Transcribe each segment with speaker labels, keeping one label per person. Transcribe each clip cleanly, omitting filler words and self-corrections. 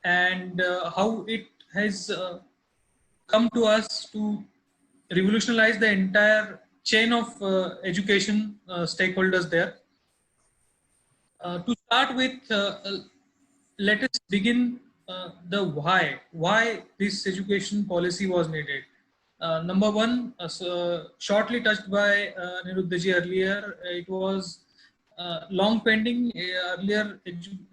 Speaker 1: and how it has come to us to revolutionize the entire chain of education stakeholders there. To start with, let us begin the why. Why this education policy was needed. Number one, shortly touched by Niruddha earlier, it was long pending. Earlier,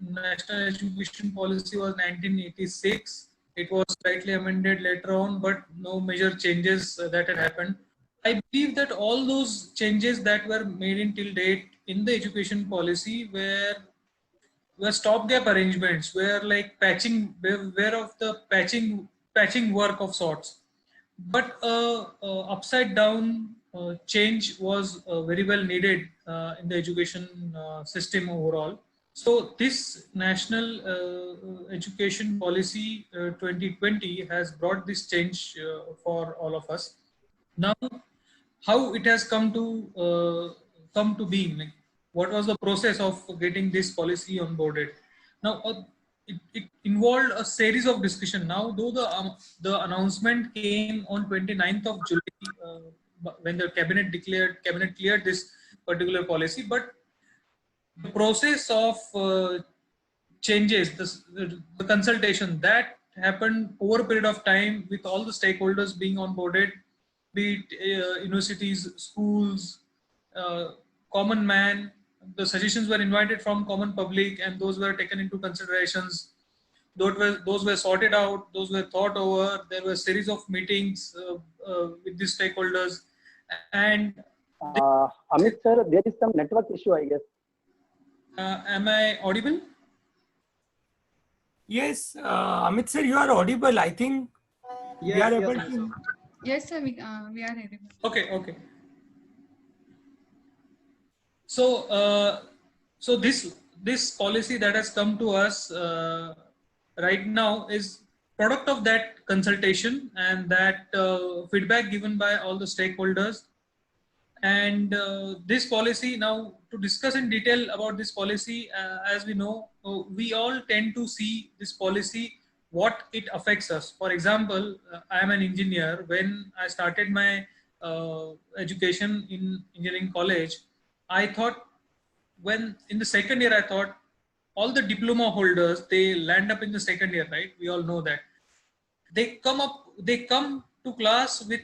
Speaker 1: national education policy was 1986. It was slightly amended later on, but no major changes that had happened. I believe that all those changes that were made in till date in the education policy were stopgap arrangements, were like patching, were of the patching work of sorts. But upside down change was very well needed in the education system overall. So this national education policy 2020 has brought this change for all of us. Now, how it has come to being? Like, what was the process of getting this policy onboarded? Now, it involved a series of discussion. Now, though the announcement came on 29th of July when the cabinet cleared this particular policy, but the process of changes, the consultation that happened over a period of time with all the stakeholders being onboarded, be it universities, schools, uh, common man. The suggestions were invited from common public, and those were taken into considerations. Those were sorted out. Those were thought over. There were a series of meetings with the stakeholders, and
Speaker 2: Amit sir, there is some network issue, I guess.
Speaker 1: am I audible?
Speaker 3: Yes, Amit sir, you are audible. I think we are able to.
Speaker 4: Yes, sir, we are able.
Speaker 1: Okay. So, so this policy that has come to us right now is product of that consultation and that feedback given by all the stakeholders. And this policy, now to discuss in detail about this policy, as we know, we all tend to see this policy, what it affects us. For example, I am an engineer. When I started my education in engineering college, I thought, when in the second year, I thought all the diploma holders, they land up in the second year, right? We all know that. They come to class with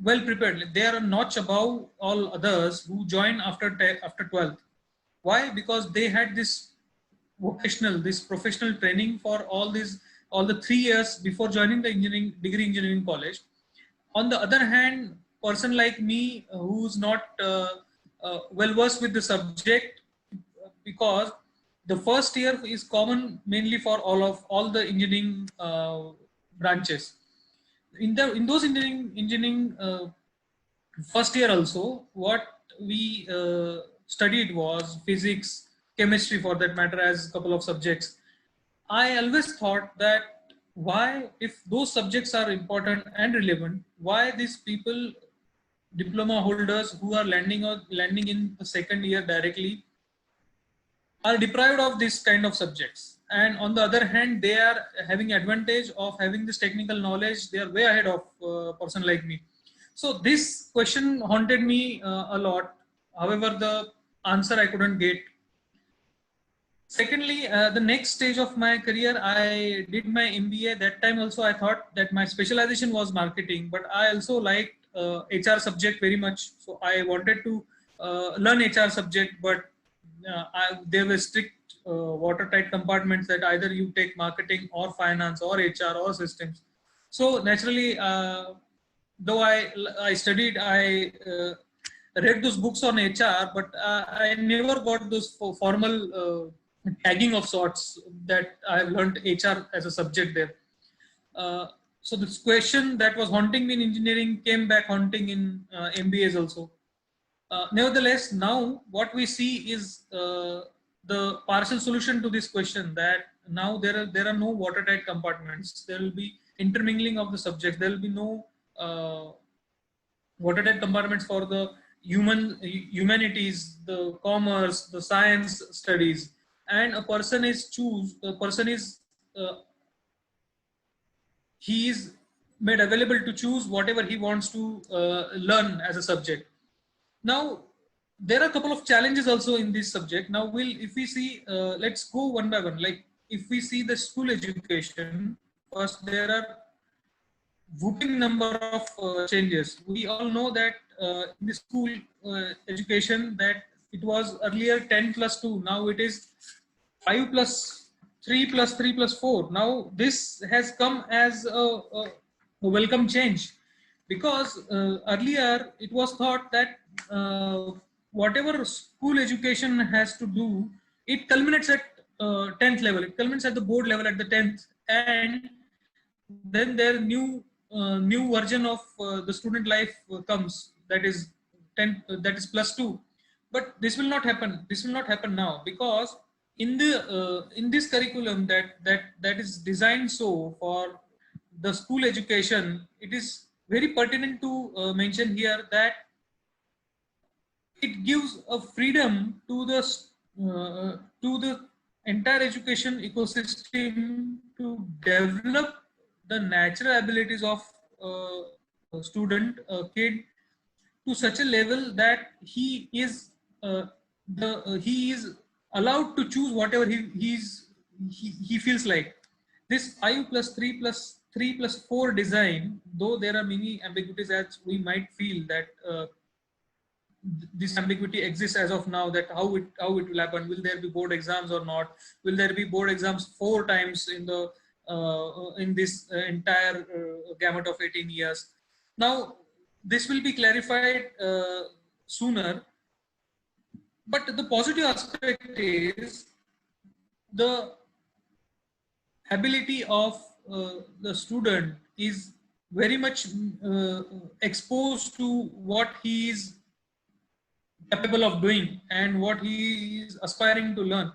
Speaker 1: well prepared. They are a notch above all others who join after 12th. Why? Because they had this professional training for all the 3 years before joining the engineering college. On the other hand, person like me who's not well versed with the subject, because the first year is common mainly for all the engineering branches. In those engineering first year also, what we studied was physics, chemistry for that matter, as a couple of subjects. I always thought that why, if those subjects are important and relevant, why these people, diploma holders who are landing in the second year directly, are deprived of this kind of subjects. And on the other hand, they are having advantage of having this technical knowledge. They are way ahead of a person like me. So this question haunted me a lot. However, the answer I couldn't get. Secondly, the next stage of my career, I did my MBA. That time also I thought that my specialization was marketing, but I also liked HR subject very much. So I wanted to learn HR subject, but there were strict watertight compartments that either you take marketing or finance or HR or systems. So naturally, though I studied, I read those books on HR, but I never got those formal tagging of sorts that I have learned HR as a subject there. So this question that was haunting me in engineering came back haunting in MBAs also. Nevertheless, now what we see is the partial solution to this question, that now there are no watertight compartments. There will be intermingling of the subjects. There will be no watertight compartments for the humanities, the commerce, the science studies, and a person is he is made available to choose whatever he wants to learn as a subject. Now, there are a couple of challenges also in this subject. Now, if we see, let's go one by one. Like, if we see the school education, first there are whooping number of changes. We all know that in the school education that it was earlier 10 plus 2. Now it is 5 plus 3 plus 3 plus 4. Now this has come as a welcome change, because earlier it was thought that whatever school education has to do, it culminates at 10th level. It culminates at the board level at the 10th, and then their new version of the student life comes, that is 10, that is plus 2. But this will not happen. This will not happen now, because in this curriculum that is designed so for the school education, it is very pertinent to mention here that it gives a freedom to the entire education ecosystem to develop the natural abilities of a student, a kid, to such a level that he is he is allowed to choose whatever he feels like. This 5 plus 3 plus 3 plus 4 design, though there are many ambiguities, as we might feel that this ambiguity exists as of now, that how it will happen. Will there be board exams or not? Will there be board exams 4 times in the in this entire gamut of 18 years? Now this will be clarified sooner, but the positive aspect is the ability of the student is very much exposed to what he is capable of doing and what he is aspiring to learn.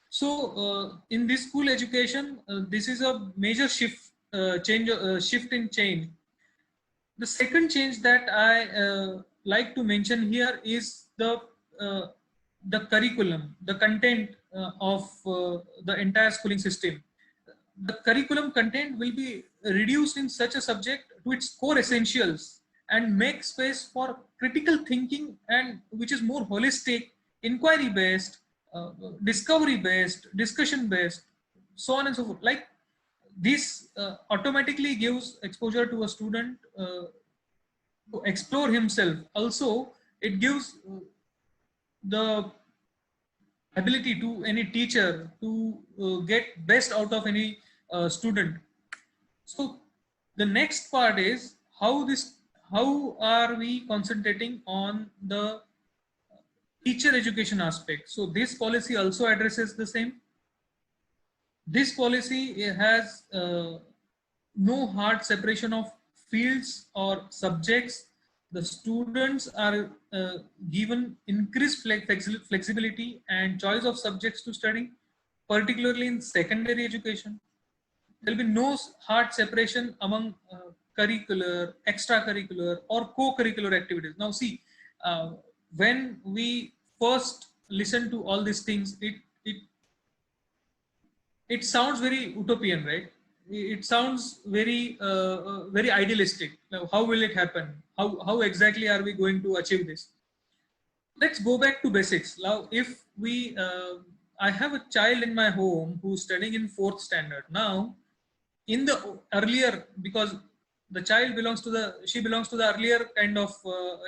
Speaker 1: So in this school education, this is a major shift in change. The second change that I like to mention here is the curriculum, the content of the entire schooling system. The curriculum content will be reduced in such a subject to its core essentials and make space for critical thinking, and which is more holistic, inquiry based, discovery based, discussion based, so on and so forth. Like this automatically gives exposure to a student to explore himself. Also, it gives the ability to any teacher to get best out of any student. So the next part is how are we concentrating on the teacher education aspect. So this policy also addresses the same. This policy has no hard separation of fields or subjects. The students are given increased flexibility and choice of subjects to study, particularly in secondary education. There will be no hard separation among curricular, extracurricular, or co-curricular activities. Now see, when we first listen to all these things, it sounds very utopian, right? It sounds very very idealistic. Now, how will it happen? How exactly are we going to achieve this? Let's go back to basics. Now, if we, I have a child in my home who's studying in 4th standard. Now, in the earlier, because the child belongs to she belongs to the earlier kind of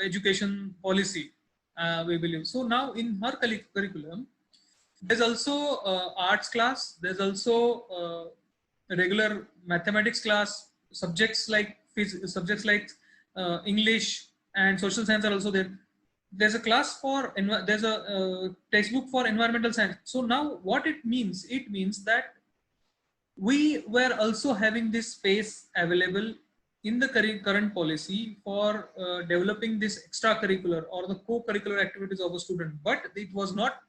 Speaker 1: education policy, we believe. So now in her curriculum, there's also arts class, there's also regular mathematics class, subjects like English and social science are also there. There's a class for, there's a textbook for environmental science. So now what it means that we were also having this space available in the current policy for developing this extracurricular or the co-curricular activities of a student, but it was not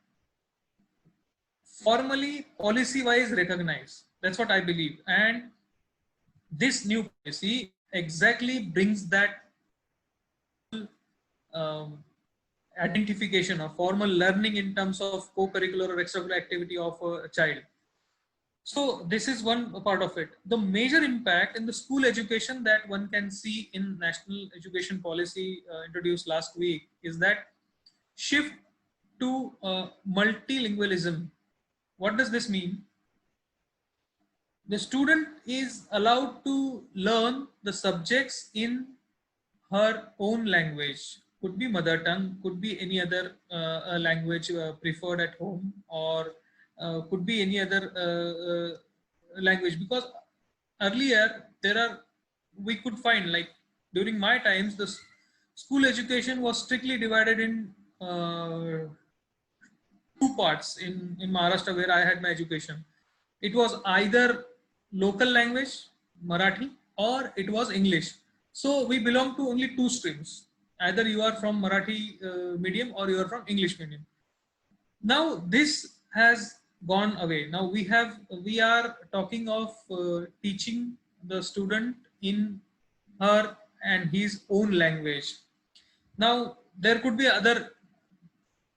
Speaker 1: formally policy wise recognized. That's what I believe. And this new policy exactly brings that identification of formal learning in terms of co-curricular or extracurricular activity of a child. So this is one part of it. The major impact in the school education that one can see in national education policy introduced last week is that shift to multilingualism. What does this mean? The student is allowed to learn the subjects in her own language. Could be mother tongue, could be any other language preferred at home, or could be any other language. Because earlier we could find, like during my times, the school education was strictly divided in two parts in Maharashtra where I had my education. It was either local language, Marathi, or it was English. So we belong to only two streams. Either you are from Marathi medium or you are from English medium. Now this has gone away. Now we are talking of teaching the student in her and his own language. Now there could be other,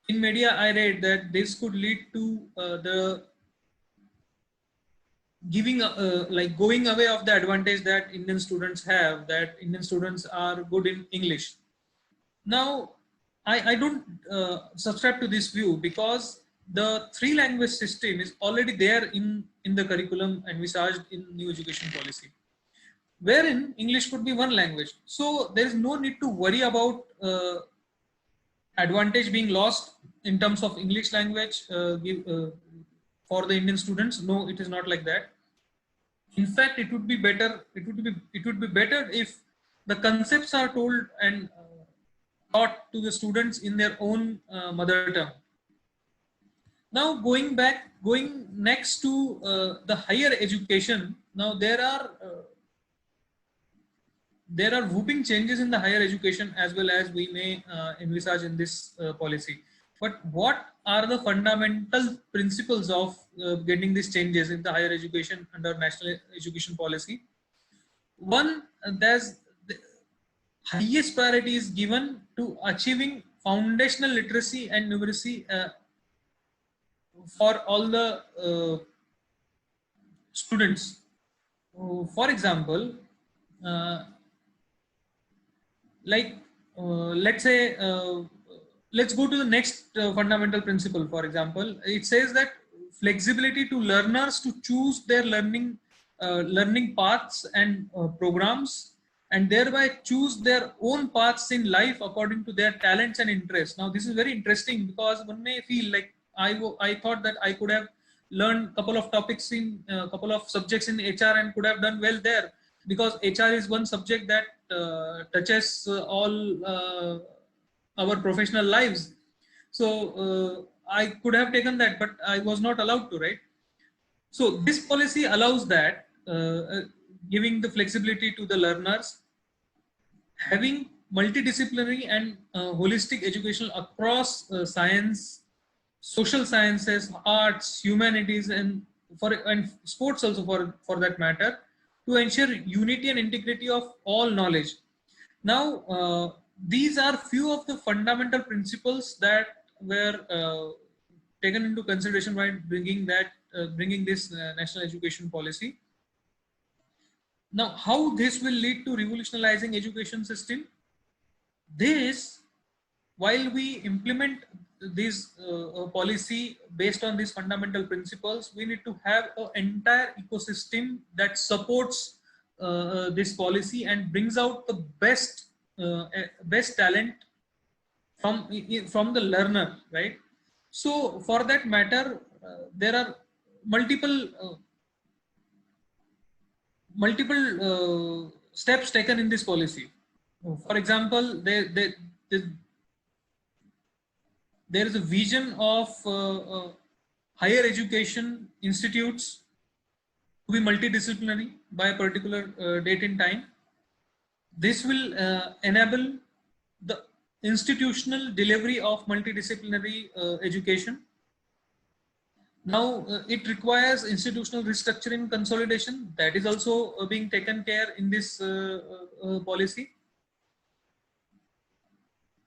Speaker 1: in media I read that this could lead to the giving like going away of the advantage that Indian students have, that Indian students are good in English. Now I don't subscribe to this view, because the three language system is already there in the curriculum envisaged in new education policy, wherein English could be one language. So there is no need to worry about advantage being lost in terms of English language for the Indian students. No, it is not like that. In fact, it would be better. It would be better if the concepts are told and taught to the students in their own mother tongue. Now, going next to the higher education. Now there are whooping changes in the higher education as well as we may envisage in this policy. But what are the fundamental principles of getting these changes in the higher education under national education policy? One, there's the highest priority is given to achieving foundational literacy and numeracy for all the students. For example, let's say let's go to the next fundamental principle. For example, it says that flexibility to learners to choose their learning paths and programs, and thereby choose their own paths in life according to their talents and interests. Now this is very interesting, because one may feel like I thought that I could have learned a couple of topics in a couple of subjects in HR and could have done well there, because HR is one subject that touches all our professional lives. So I could have taken that, but I was not allowed to, right? So this policy allows that, giving the flexibility to the learners, having multidisciplinary and holistic education across science, social sciences, arts, humanities, and sports also for that matter, to ensure unity and integrity of all knowledge. Now, these are few of the fundamental principles that were taken into consideration while bringing this national education policy. Now, how this will lead to revolutionizing education system? This, while we implement this policy based on these fundamental principles, we need to have an entire ecosystem that supports this policy and brings out the best talent from the learner, right? So for that matter, there are multiple steps taken in this policy. For example, there is a vision of higher education institutes to be multidisciplinary by a particular date in time. This will enable the institutional delivery of multidisciplinary education. Now, it requires institutional restructuring consolidation. That is also being taken care in this policy.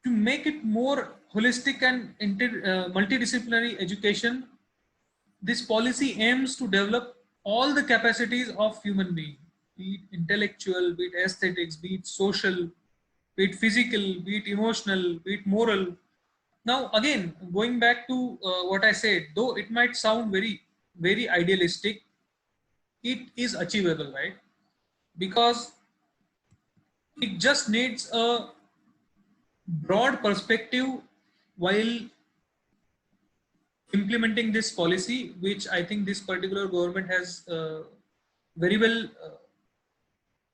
Speaker 1: To make it more holistic and multidisciplinary education, this policy aims to develop all the capacities of human being, be it intellectual, be it aesthetics, be it social, be it physical, be it emotional, be it moral. Now, again, going back to what I said, though it might sound very idealistic, it is achievable, right? Because it just needs a broad perspective while implementing this policy, which I think this particular government has very well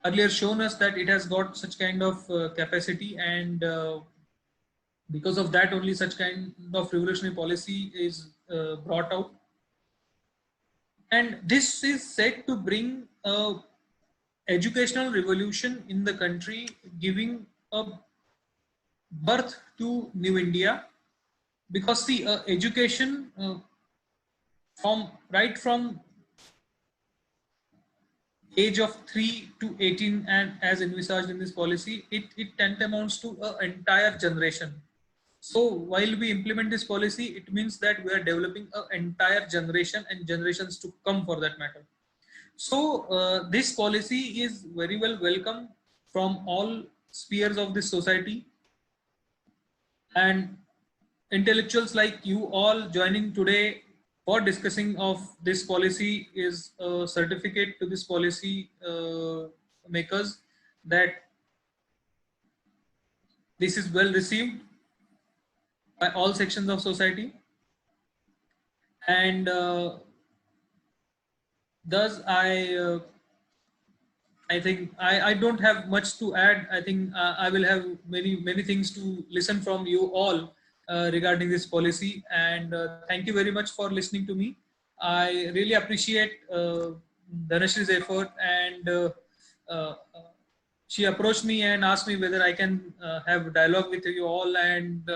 Speaker 1: earlier shown us that it has got such kind of capacity, and because of that only such kind of revolutionary policy is brought out. And this is said to bring a educational revolution in the country, giving a birth to new India. Because see, education from right from age of 3 to 18, and as envisaged in this policy, it tantamounts to an entire generation. So while we implement this policy, it means that we are developing an entire generation and generations to come for that matter. So this policy is very well welcome from all spheres of this society, and intellectuals like you all joining today for discussing of this policy is a certificate to this policy makers that this is well received by all sections of society. And thus I think I don't have much to add. I think I will have many things to listen from you all regarding this policy. And thank you very much for listening to me. I really appreciate Dhanashri's effort, and uh, she approached me and asked me whether I can have dialogue with you all and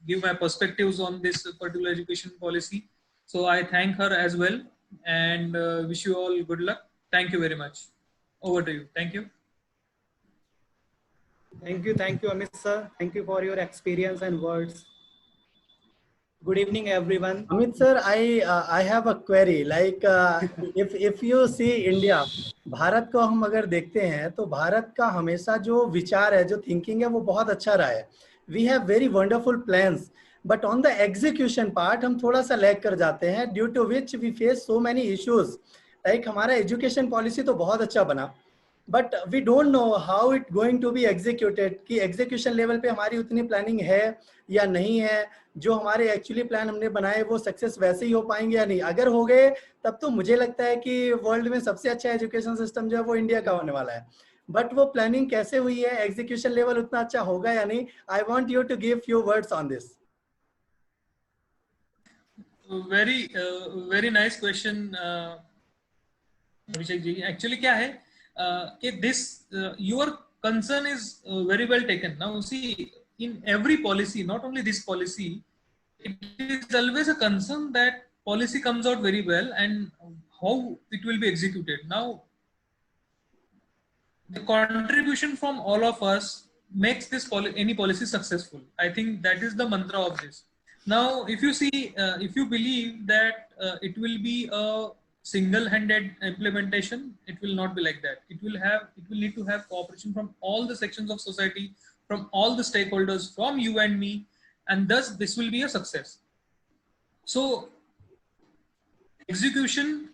Speaker 1: give my perspectives on this particular education policy. So I thank her as well, and wish you all good luck. Thank you very much. Over to you. Thank you.
Speaker 5: Thank you, Amit sir. Thank you for your experience and words. Good evening, everyone.
Speaker 6: Amit sir, I have a query. Like if you see India, Bharat को हम अगर देखते हैं तो भारत का हमेशा जो विचार है, जो थिंकिंग है, वो बहुत अच्छा रहा है. We have very wonderful plans, but on the execution part हम थोड़ा सा लैग कर जाते हैं, due to which we face so many issues. Like हमारा एजुकेशन पॉलिसी तो बहुत अच्छा बना, but we don't know how it going to be executed, कि एग्जीक्यूशन लेवल पे हमारी उतनी प्लानिंग है या नहीं है, जो हमारे एक्चुअली प्लान हमने बनाए वो सक्सेस वैसे ही हो पाएंगे या नहीं. अगर हो गए तब तो मुझे लगता है कि वर्ल्ड में सबसे अच्छा एजुकेशन सिस्टम जो है वो इंडिया का होने वाला है. बट वो प्लानिंग कैसे हुई है, एग्जीक्यूशन लेवल उतना अच्छा होगा या नहीं. I want you to give few words on this.
Speaker 1: Very nice question Abhishek ji. Actually क्या है कि this your concern is very well taken. Now see, in every policy, not only this policy, it is always a concern that policy comes out very well and how it will be executed. Now the contribution from all of us makes this any policy successful. I think that is the mantra of this. Now if you see, if you believe that it will be a single-handed implementation, it will not be like that. It will need to have cooperation from all the sections of society, from all the stakeholders, from you and me, and thus this will be a success. So execution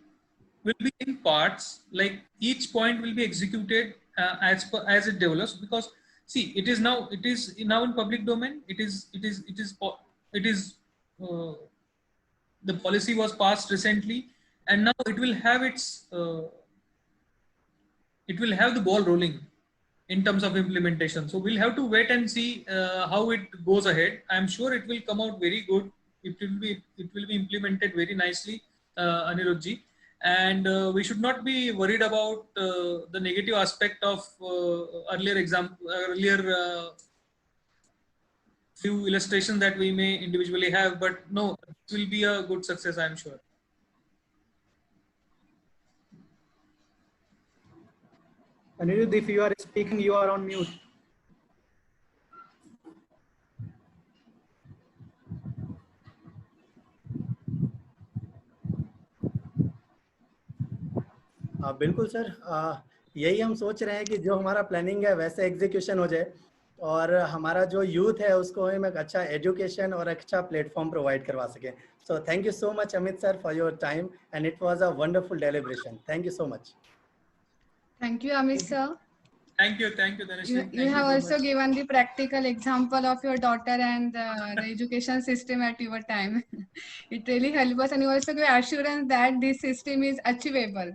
Speaker 1: will be in parts, like each point will be executed as it develops. Because see, it is now in public domain. The policy was passed recently, and now it will have the ball rolling in terms of implementation. So we'll have to wait and see how it goes ahead. I'm sure it will come out very good. It will be implemented very nicely, Anirudh ji. And we should not be worried about the negative aspect of earlier few illustrations that we may individually have. But no, it will be a good success, I'm sure.
Speaker 5: Anirudh, if you are speaking, you are on mute.
Speaker 6: बिल्कुल sir, यही हम सोच रहे हैं कि जो हमारा planning है वैसे एग्जीक्यूशन हो जाए और हमारा जो यूथ है उसको हम एक अच्छा एजुकेशन और अच्छा प्लेटफॉर्म प्रोवाइड करवा सकें. So thank you so much Amit sir for your time and it was a wonderful deliberation. Thank you so much.
Speaker 4: Thank you, Amit sir.
Speaker 1: Thank you, Dhanesh.
Speaker 4: You have also given the practical example of your daughter and the education system at your time. It really helped us, and you also give assurance that this system is achievable.